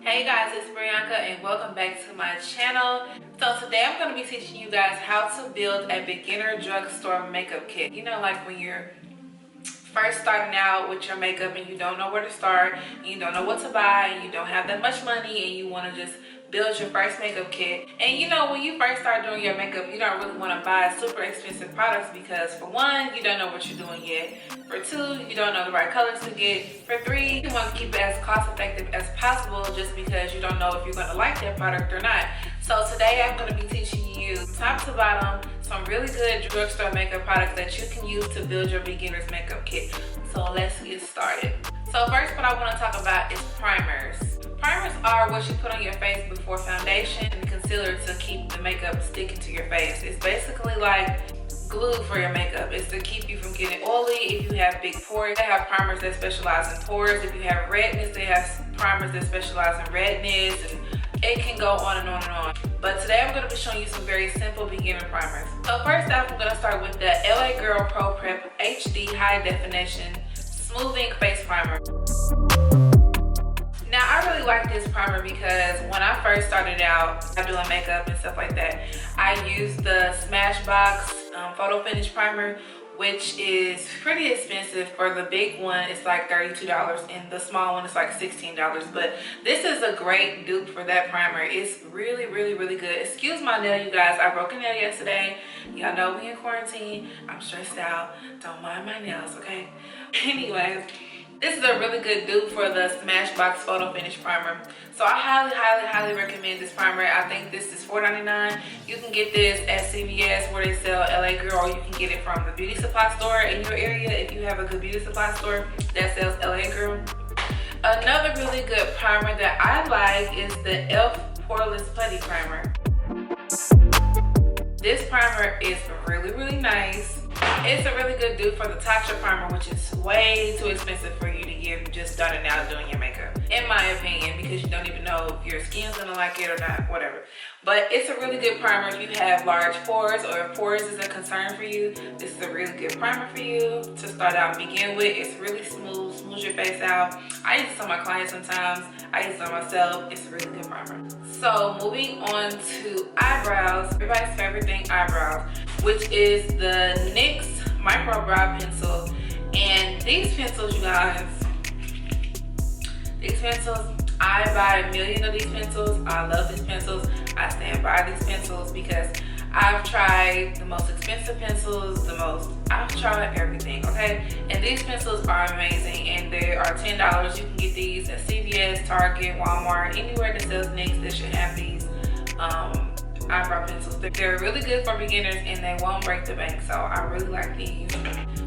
Hey guys, it's Brianca and welcome back to my channel. So today I'm going to be teaching you guys how to build a beginner drugstore makeup kit. You know, like when you're first starting out with your makeup and you don't know where to start, and you don't know what to buy, and you don't have that much money, and you want to just build your first makeup kit. And you know, when you first start doing your makeup, you don't really want to buy super expensive products because for one, you don't know what you're doing yet. For two, you don't know the right colors to get. For three, you want to keep it as cost effective as possible just because you don't know if you're going to like that product or not. So today I'm going to be teaching you top to bottom some really good drugstore makeup products that you can use to build your beginner's makeup kit. So let's get started. So first, what I want to talk about is primers. Primers are what you put on your face before foundation and concealer to keep the makeup sticking to your face. It's basically like glue for your makeup. It's to keep you from getting oily. If you have big pores, they have primers that specialize in pores. If you have redness, they have primers that specialize in redness, and it can go on and on and on. But today I'm going to be showing you some very simple beginner primers. So first off, I'm going to start with the LA Girl Pro Prep HD High Definition Smoothing Face Primer. Now, I really like this primer because when I first started out doing makeup and stuff like that, I used the Smashbox Photo Finish Primer, which is pretty expensive. For the big one, it's like $32, and the small one is like $16. But this is a great dupe for that primer. It's really, really, really good. Excuse my nail, you guys. I broke a nail yesterday. Y'all know we in quarantine. I'm stressed out. Don't mind my nails, okay? Anyways, this is a really good dupe for the Smashbox Photo Finish Primer. So I highly, highly, highly recommend this primer. I think this is $4.99. You can get this at CVS where they sell LA Girl, or you can get it from the beauty supply store in your area if you have a good beauty supply store that sells LA Girl. Another really good primer that I like is the e.l.f. Poreless Putty Primer. This primer is really, really nice. It's a really good dupe for the Tatcha primer, which is way too expensive for you to give just starting out doing your makeup, in my opinion, because you don't even know if your skin's gonna like it or not, whatever. But it's a really good primer if you have large pores, or if pores is a concern for you. This is a really good primer for you to start out and begin with. It's really smooth, smooths your face out. I use this on my clients sometimes. I use it on myself. It's a really good primer. So moving on to eyebrows, everybody's favorite thing, eyebrows, which is the NYX Micro Brow Pencil. And these pencils, you guys, these pencils, I buy a million of these pencils. I love these pencils. I stand by these pencils because I've tried the most expensive pencils, I've tried everything, okay? And these pencils are amazing, and they are $10. You can get these at CVS, Target, Walmart, anywhere that sells NYX that should have these eyebrow pencils. They're really good for beginners and they won't break the bank, so I really like these.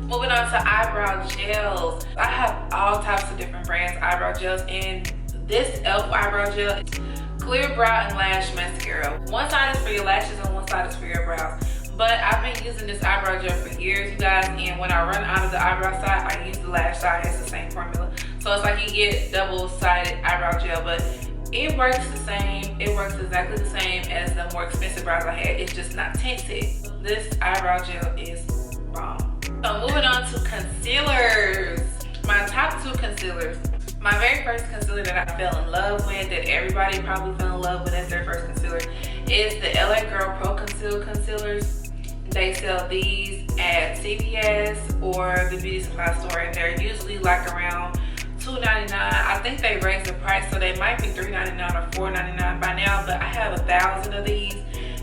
Moving on to eyebrow gels. I have all types of different brands eyebrow gels, and this e.l.f. eyebrow gel is Clear Brow and Lash Mascara. One side is for your lashes and one side is for your brows. But I've been using this eyebrow gel for years, you guys, and when I run out of the eyebrow side, I use the lash side. It's the same formula. So it's like you get double-sided eyebrow gel, but it works the same. It works exactly the same as the more expensive brows I had. It's just not tinted. This eyebrow gel is bomb. So moving on to concealers. My top two concealers. My very first concealer that I fell in love with, that everybody probably fell in love with as their first concealer, is the LA Girl Pro Conceal Concealers. They sell these at CVS or the beauty supply store, and they're usually like around $2.99. I think they raised the price, so they might be $3.99 or $4.99 by now, but I have 1,000 of these,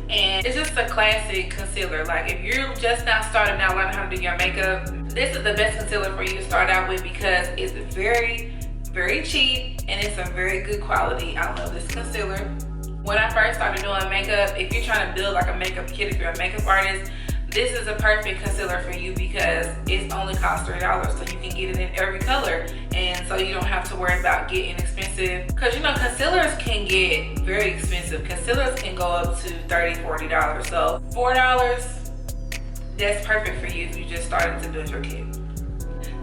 and it's just a classic concealer. Like if you're just now starting out learning how to do your makeup, this is the best concealer for you to start out with because it's very, very cheap and it's a very good quality. I love this concealer. When I first started doing makeup, if you're trying to build like a makeup kit, if you're a makeup artist, this is a perfect concealer for you because it's only cost $3, so you can get it in every color, and so you don't have to worry about getting expensive, because you know concealers can get very expensive. Concealers can go up to $30, $40, so $4, that's perfect for you if you just started to build your kit.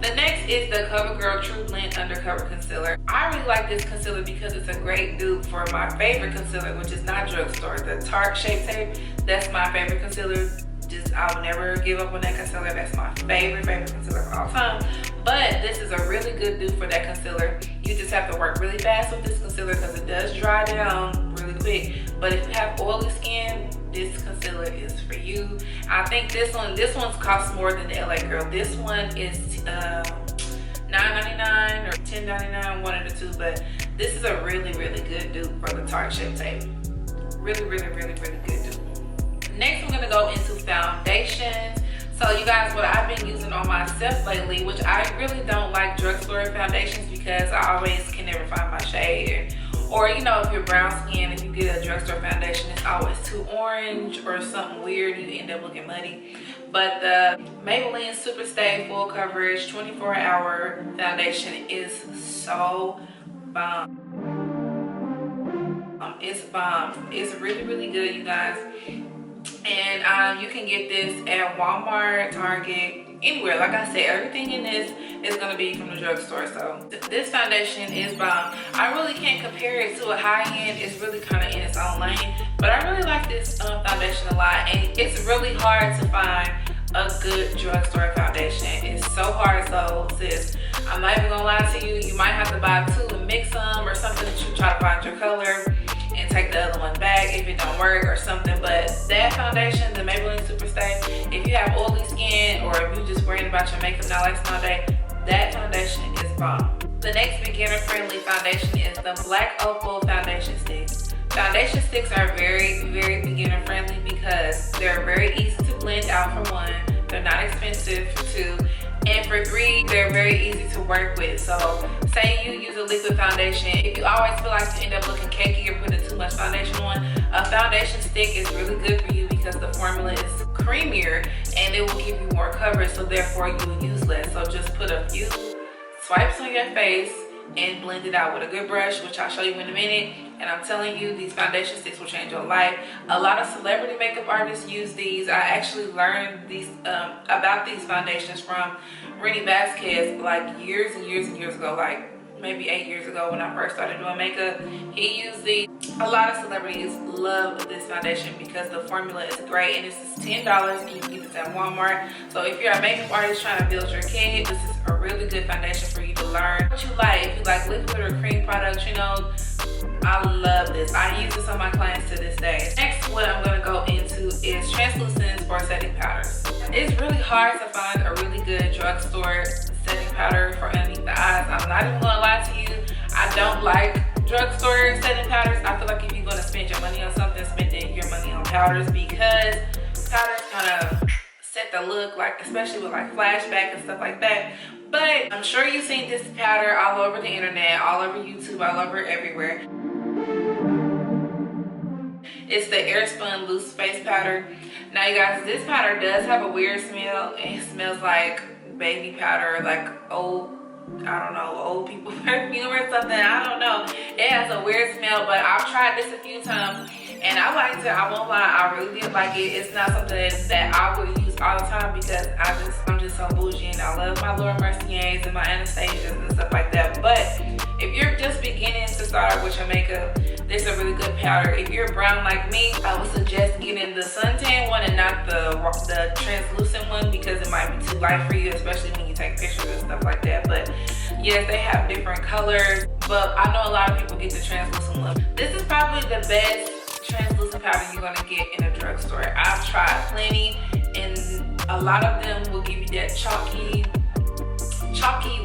The next is the CoverGirl True Blend Undercover Concealer. I really like this concealer because it's a great dupe for my favorite concealer, which is not drugstore, the Tarte Shape Tape. That's my favorite concealer. I will never give up on that concealer. That's my favorite concealer of all time. But this is a really good dupe for that concealer. You just have to work really fast with this concealer because it does does dry down really quick. But if you have oily skin, this concealer is for you. I think this one's costs more than the LA Girl. This one is $9.99 or $10.99, one of the two. But this is a really good dupe for the Tarte Shape Tape. Really good dupe. Next, I'm gonna go into foundations. So you guys, what I've been using on myself lately, which I really don't like drugstore foundations because I always can never find my shade. Or you know, if you're brown skin, if you get a drugstore foundation, it's always too orange or something weird, you end up looking muddy. But the Maybelline Super Stay Full Coverage 24-hour foundation is so bomb. It's bomb. It's really good, you guys. And you can get this at Walmart, Target, anywhere. Like I said, everything in this is going to be from the drugstore. So this foundation is bomb. I really can't compare it to a high-end. It's really kind of in its own lane. But I really like this foundation a lot. And it's really hard to find a good drugstore foundation. It's so hard, so sis, I'm not even going to lie to you. You might have to buy two and mix them or something to try to find your color. And take the other one back if it don't work or something. But that foundation, the Maybelline Super Stay, if you have oily skin or if you're just worried about your makeup not lasting all day, that foundation is bomb. The next beginner friendly foundation is the Black Opal foundation sticks. Foundation sticks are very beginner friendly because they're very easy to blend out for one, they're not expensive for two, and for three, they're very easy to work with. So say you use a liquid foundation, if you always feel like you end up looking cakey or putting too much foundation on, a foundation stick is really good for you because the formula is creamier and it will give you more coverage, so therefore you will use less. So just put a few swipes on your face and blend it out with a good brush, which I'll show you in a minute. And I'm telling you, these foundation sticks will change your life. A lot of celebrity makeup artists use these. I actually learned these about these foundations from Rennie Vasquez like years and years ago, like maybe 8 years ago when I first started doing makeup. He used these. A lot of celebrities love this foundation because the formula is great, and this is $10 and you can get this at Walmart. So if you're a makeup artist trying to build your kit, this is a really good foundation for you to learn what you like. If you like liquid or cream products, you know, I love this. I use this on my clients to this day. Next, what I'm going to go into is translucents or setting powders. It's really hard to find a really good drugstore setting powder for underneath the eyes. I'm not even going to lie to you. I don't like drugstore setting powders. I feel like if you're going to spend your money on something, spend your money on powders, because powders kind of set the look, like especially with like flashback and stuff like that. But I'm sure you've seen this powder all over the internet, all over YouTube, all over everywhere. It's the Airspun Loose Face Powder. Now you guys, this powder does have a weird smell. It smells like baby powder, like old, I don't know, old people perfume or something. I don't know. It has a weird smell, but I've tried this a few times and I liked it. I won't lie, I really did like it. It's not something that I would use all the time because I'm just so bougie and I love my Laura Merciers and my Anastasias and stuff like that. But if you're just beginning to start with your makeup, this is a really good powder. If you're brown like me, I would suggest getting the suntan one and not the translucent one because it might be too light for you, especially when you take pictures and stuff like that. But yes, they have different colors, but I know a lot of people get the translucent one. This is probably the best translucent powder you're gonna get in a drugstore. I've tried plenty and a lot of them will give you that chalky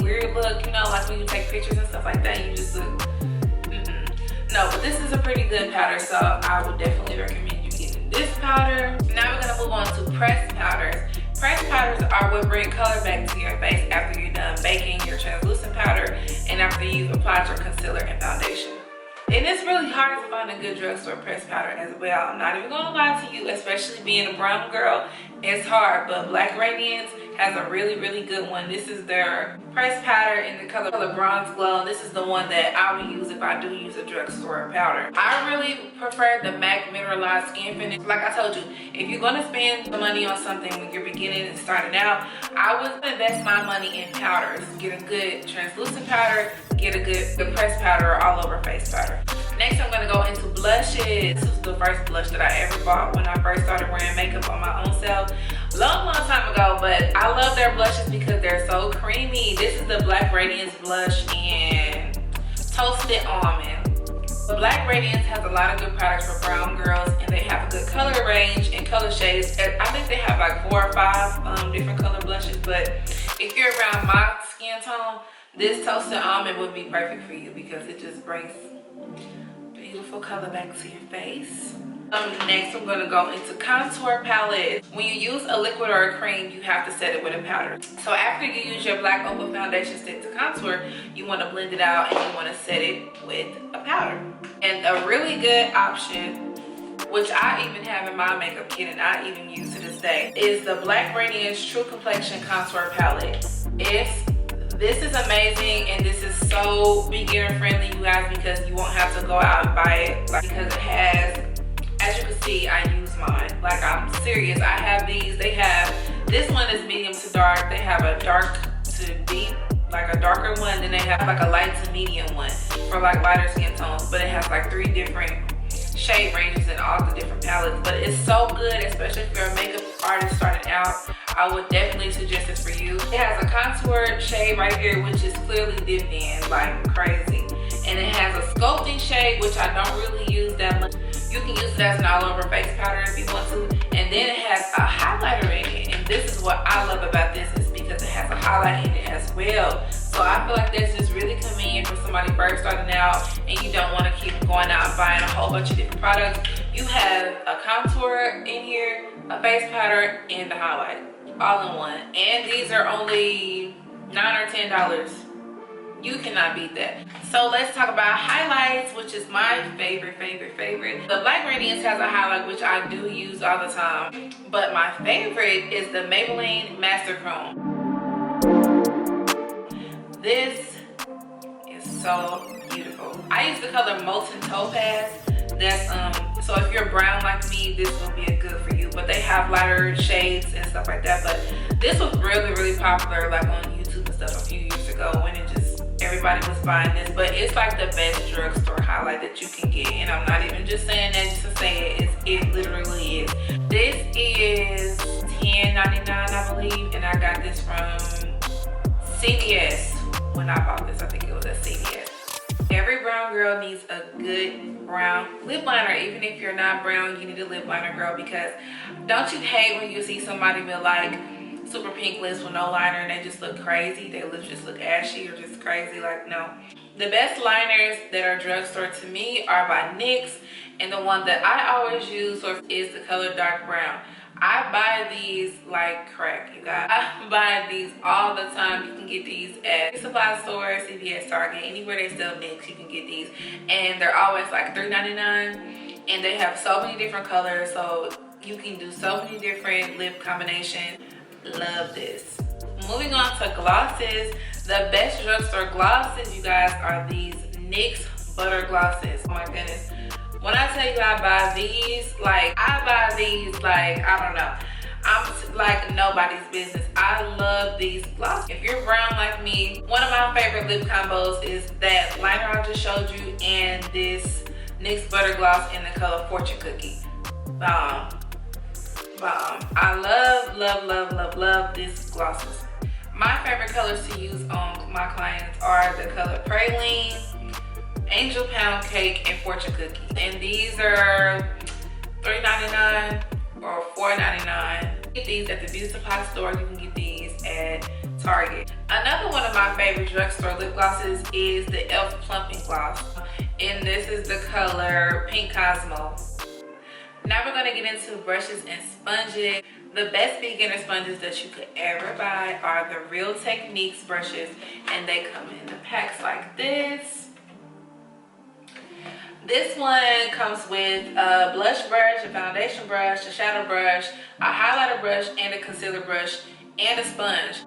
weird look, you know, like when you take pictures and stuff like that, you just look no. But this is a pretty good powder, so I would definitely recommend you getting this powder. Now we're gonna move on to pressed powders. Pressed powders are what bring color back to your face after you're done baking your translucent powder and after you've applied your concealer and foundation. And it's really hard to find a good drugstore pressed powder as well. I'm not even gonna lie to you, especially being a brown girl, it's hard. But Black Radiance has a really good one. This is their pressed powder in the color Bronze Glow. This is the one that I would use if I do use a drugstore powder. I really prefer the MAC Mineralized Skin Finish. Like I told you, if you're gonna spend the money on something when you're beginning and starting out, I would invest my money in powders. Get a good translucent powder, get a good pressed powder or all over face powder. Next, I'm gonna go into blushes. This was the first blush that I ever bought when I first started wearing makeup on my own self. Long time ago, but I love their blushes because they're so creamy. This is the Black Radiance blush in Toasted Almond. The Black Radiance has a lot of good products for brown girls, and they have a good color range and color shades. I think they have like 4 or 5 different color blushes, but if you're around my skin tone, this Toasted Almond would be perfect for you because it just brings beautiful color back to your face. Next, I'm gonna go into contour palette. When you use a liquid or a cream, you have to set it with a powder. So after you use your Black Opal foundation stick to contour, you want to blend it out and you want to set it with a powder. And a really good option, which I even have in my makeup kit and I even use to this day, is the Black Radiance True Complexion Contour Palette. This is amazing, and this is so beginner friendly, you guys, because you won't have to go out and buy it, like, because it has, as you can see, I use mine. Like, I'm serious. I have these. They have, this one is medium to dark. They have a dark to deep, like a darker one. Then they have like a light to medium one for like lighter skin tones. But it has like 3 different shade ranges in all the different palettes. But it's so good, especially if you're a makeup artist starting out. I would definitely suggest this for you. It has a contour shade right here, which is clearly dipped in like crazy. And it has a sculpting shade, which I don't really use that much. You can use it as an all over face powder if you want to. And then it has a highlighter in it. And this is what I love about this, is because it has a highlight in it as well. So I feel like that's just really convenient for somebody first starting out and you don't want to keep going out and buying a whole bunch of different products. You have a contour in here, a face powder, and the highlight all in one. And these are only $9 or $10. You cannot beat that. So let's talk about highlights, which is my favorite. The Black Radiance has a highlight which I do use all the time, but my favorite is the Maybelline Master Chrome. This is so beautiful. I use the color Molten Topaz. That's so if you're brown like me, this will be good for you. But they have lighter shades and stuff like that. But this was really popular, like on YouTube and stuff a few years ago, when it just, everybody was buying this. But it's like the best drugstore highlight that you can get, and I'm not even just saying that just to say it. It literally is. This is $10.99, I believe, and I got this from CVS. When I bought this, I think it was at CVS. Every brown girl needs a good brown lip liner. Even if you're not brown, you need a lip liner, girl, because don't you hate when you see somebody with like super pink lips with no liner and they just look crazy? Their lips just look ashy or just crazy. Like, no. The best liners that are drugstore to me are by NYX, and the one that I always use is the color dark brown. I buy these like crack, you guys. I buy these all the time. You can get these at supply stores, CVS, Target, anywhere they sell NYX, you can get these. And they're always like $3.99, and they have so many different colors, so you can do so many different lip combinations. Love this. Moving on to glosses. The best drugstore glosses, you guys, are these NYX butter glosses. Oh my goodness. When I tell you I buy these, like, I don't know. I'm like nobody's business. I love these glosses. If you're brown like me, one of my favorite lip combos is that liner I just showed you and this NYX butter gloss in the color Fortune Cookie. Bomb. I love these glosses. My favorite colors to use on my clients are the color Praline, Angel Pound Cake, and Fortune Cookie. And these are $3.99 or $4.99. Get these at the beauty supply store. You can get these at Target. Another one of my favorite drugstore lip glosses is the e.l.f. Plumping Gloss. And this is the color Pink Cosmo. Now we're gonna get into brushes and sponges. The best beginner sponges that you could ever buy are the Real Techniques brushes, and they come in the packs like this. This one comes with a blush brush, a foundation brush, a shadow brush, a highlighter brush, and a concealer brush, and a sponge.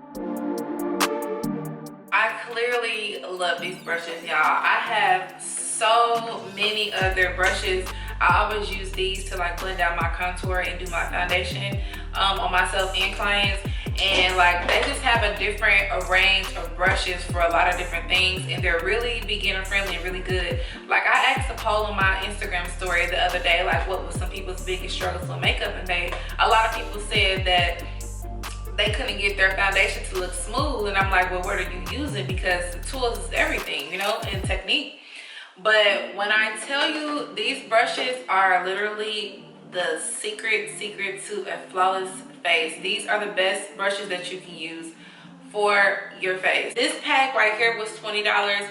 I clearly love these brushes, y'all. I have so many other brushes. I always use these to like blend out my contour and do my foundation on myself and clients. And like they just have a different range of brushes for a lot of different things, and they're really beginner friendly and really good. Like I asked a poll on my Instagram story the other day, like what was some people's biggest struggles with makeup, and a lot of people said that they couldn't get their foundation to look smooth. And I'm like, well, what are you using? Because the tools is everything, you know, and technique. But when I tell you, these brushes are literally the secret to a flawless face. These are the best brushes that you can use for your face. This pack right here was $20. I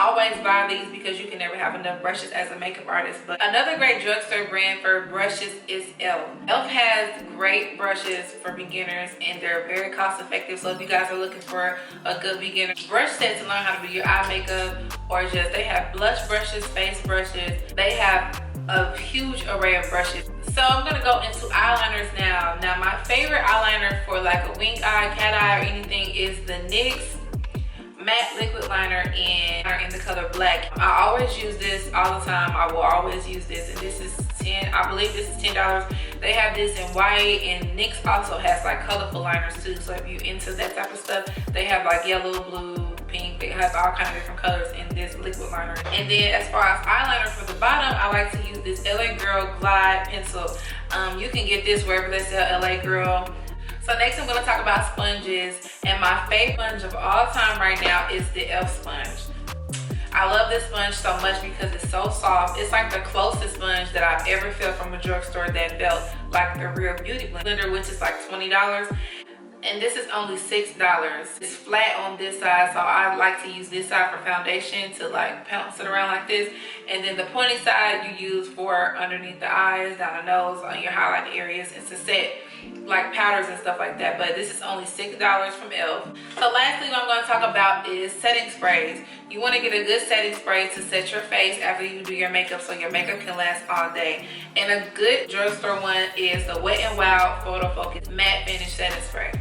always buy these because you can never have enough brushes as a makeup artist. But another great drugstore brand for brushes is e.l.f. e.l.f. has great brushes for beginners and they're very cost effective. So if you guys are looking for a good beginner brush set to learn how to do your eye makeup, or just they have blush brushes, face brushes, they have a huge array of brushes. So I'm gonna go into eyeliners now. Now my favorite eyeliner for like a wing eye, cat eye, or anything is the NYX matte liquid liner in the color black. I always use this all the time. I will always use this, and this is I believe this is $10. They have this in white, and NYX also has like colorful liners too. So if you're into that type of stuff, they have like yellow, blue, pink. They have all kinds of different colors in this liquid liner. And then as far as eyeliner for the bottom, I like to use this LA Girl Glide pencil. You can get this wherever they sell LA Girl. So next I'm going to talk about sponges, and my favorite sponge of all time right now is the e.l.f. sponge. I love this sponge so much because it's so soft. It's like the closest sponge that I've ever felt from a drugstore that felt like the real beauty blender, which is like $20. And this is only $6. It's flat on this side, so I like to use this side for foundation to like pounce it around like this. And then the pointy side you use for underneath the eyes, down the nose, on your highlight areas, and to set like powders and stuff like that. But this is only $6 from e.l.f. So lastly, what I'm going to talk about is setting sprays. You want to get a good setting spray to set your face after you do your makeup, so your makeup can last all day. And a good drugstore one is the Wet n Wild Photo Focus Matte Finish Setting Spray.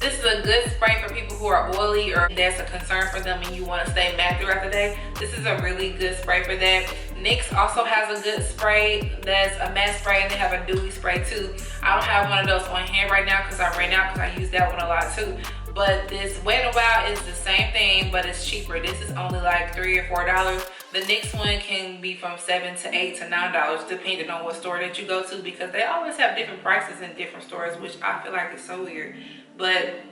This is a good spray for people who are oily or that's a concern for them and you want to stay matte throughout the day. This is a really good spray for that. NYX also has a good spray that's a matte spray, and they have a dewy spray too. I don't have one of those on hand right now because I ran out, because I use that one a lot too. But this Wet n Wild is the same thing, but it's cheaper. This is only like $3 or $4. The NYX one can be from $7 to $8 to $9 depending on what store that you go to, because they always have different prices in different stores, which I feel like is so weird. But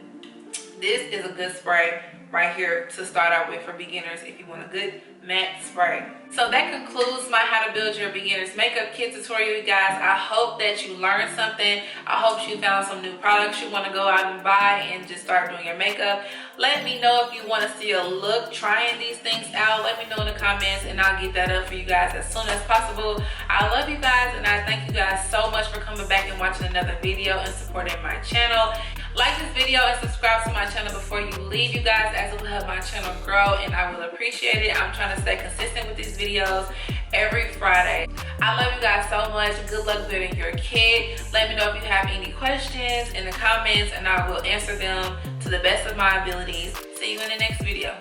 this is a good spray right here to start out with for beginners if you want a good matte spray. So that concludes my how to build your beginner's makeup kit tutorial, you guys. I hope that you learned something. I hope you found some new products you want to go out and buy and just start doing your makeup. Let me know if you want to see a look trying these things out. Let me know in the comments and I'll get that up for you guys as soon as possible. I love you guys, and I thank you guys so much for coming back and watching another video and supporting my channel. Like this video and subscribe to my channel before you leave, you guys, as it will help my channel grow, and I will appreciate it. I'm trying to stay consistent with these videos every Friday. I love you guys so much. Good luck building your kit. Let me know if you have any questions in the comments and I will answer them to the best of my abilities. See you in the next video.